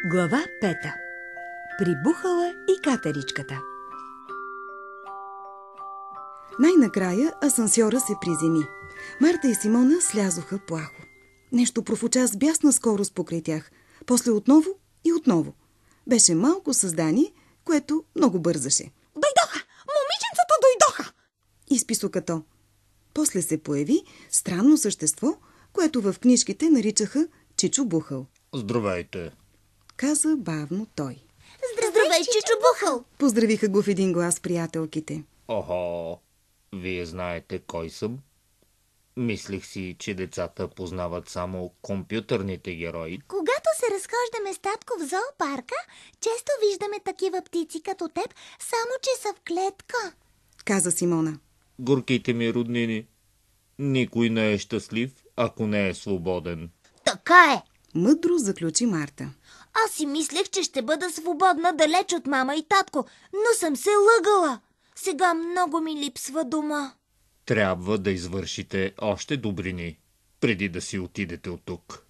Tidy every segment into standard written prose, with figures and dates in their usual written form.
Глава 5. Прибухала и катеричката. Най-накрая асансьора се приземи. Марта и Симона слязоха плахо. Нещо профуча с бясна скорост покрай тях. После отново и отново. Беше малко създание, което много бързаше. Дойдоха! Момиченцата дойдоха! Изпи сукато. После се появи странно същество, което в книжките наричаха Чичо Бухъл. Здравейте, каза бавно той. Здравей, Чичо Бухъл! Поздравиха го в един глас приятелките. Охо, вие знаете кой съм? Мислих си, че децата познават само компютърните герои. Когато се разхождаме с татко в зоопарка, често виждаме такива птици като теб, само че са в клетка. Каза Симона. Горките ми роднини, никой не е щастлив, ако не е свободен. Така е! Мъдро заключи Марта. Аз си мислех, че ще бъда свободна далеч от мама и татко, но съм се лъгала. Сега много ми липсва дома. Трябва да извършите още добрини, преди да си отидете от тук.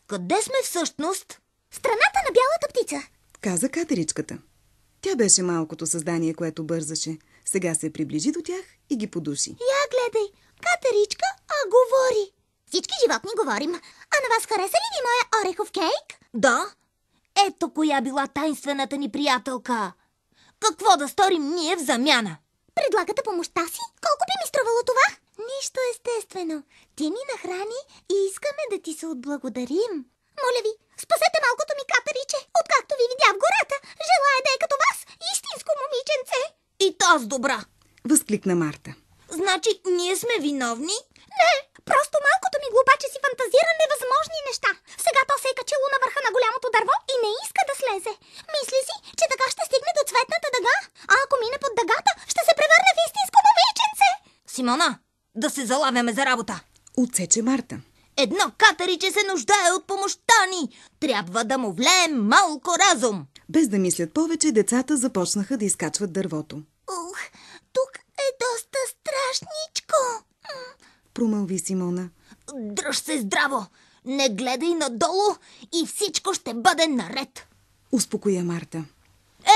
Къде сме всъщност? Страната на бялата птица, Каза катеричката. Тя беше малкото създание, което бързаше. Сега се приближи до тях и ги подуши. Я гледай, катеричка, говори. Всички животни говорим. А на вас хареса ли ви моя орехов кейк? Да. Ето коя била тайнствената ни приятелка. Какво да сторим ние в замяна? Предлагате помощта си? Колко би ми струвало това? Нищо естествено. Ти ни нахрани и искаме да ти се отблагодарим. Моля ви, спасете малкото ми катериче. Откакто ви видя в гората, желая да е като вас, истинско момиченце. И таз добра. Възкликна Марта. Значи ние сме виновни? Не, просто малкото ми глупаче си фантазира невъзможни неща. Сега то се е качило на върха на голямото дърво и не иска да слезе. Мисли си, че така ще стигне до цветната дъга, а ако мине под дъгата, ще се превърне в истинско момиченце. Симона, да се залавяме за работа. Отсече Марта. Едно катериче се нуждае от помощта ни. Трябва да му влеем малко разум. Без да мислят повече, децата започнаха да изкачват дървото. Ух, тук е доста страшничко. Промълви Симона. Дръж се здраво! Не гледай надолу и всичко ще бъде наред. Успокоя Марта.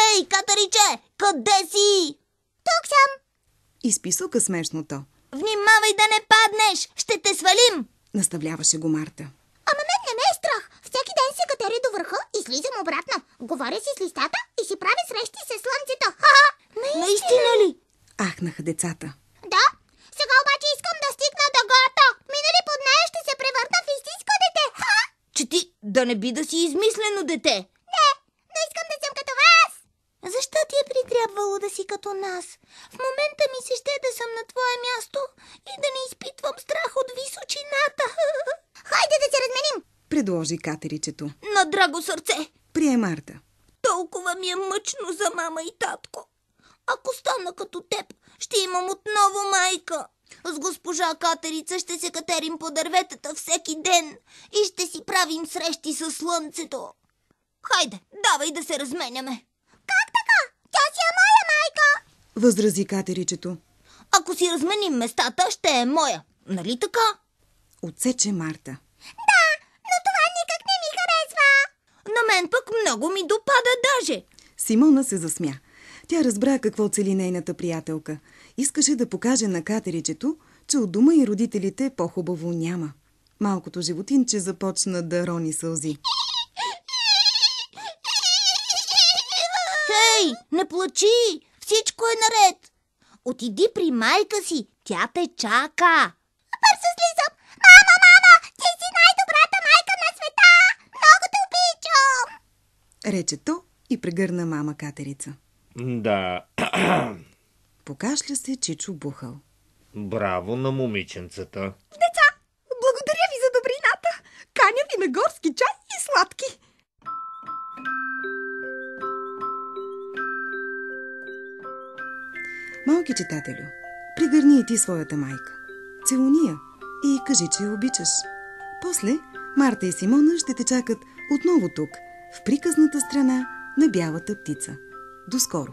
Ей, катериче, къде си? Тук съм. Изпи сука смешно то. Внимавай да не паднеш, ще те свалим. Наставляваше го Марта. Ама мен не ме е страх. Всеки ден се катери до върха и слизам обратно. Говоря си с листата и си правя срещи с слънцето. Ха-ха! Наистина ли? Ахнаха децата. Да. Сега обаче искам да стигна дъгата. Минали под нея ще се превърна в истинско дете. Ха! Че ти да не би да си измислено дете. Не, но искам да съм като вас. Защо ти е притрябвало да си като нас? В момента ми се ще да съм на твое място и да не изпитвам страх от височината. Хайде да се разменим, Предложи катеричето. на драго сърце. Прие Марта. Толкова ми е мъчно за мама и татко. Ако стана като теб, ще имам отново майка. С госпожа Катерица ще се катерим по дърветата всеки ден и ще си правим срещи със слънцето. Хайде, давай да се разменяме. Как така? Тя си е моя майка. Възрази катеричето. Ако си разменим местата, ще е моя. Нали така? Отсече Марта. Да, но това никак не ми харесва. На мен пък много ми допада даже. Симона се засмя. Тя разбра какво цели нейната приятелка. Искаше да покаже на катеричето, че от дома и родителите по-хубаво няма. Малкото животинче започна да рони сълзи. Хей, не плачи! Всичко е наред! Отиди при майка си, тя те чака. Бързо слизам! Мама! Ти си най-добрата майка на света! Много те обичам! Рече то и прегърна мама катерица. Да, Покашля се Чичо Бухъл. браво на момиченцата. Деца, благодаря ви за добрината. Каня ви на горски чай и сладки. Малки читателю, пригърни и ти своята майка. Целуни я и кажи, че я обичаш. После Марта и Симона ще те чакат отново тук, в приказната страна на бялата птица. До скоро!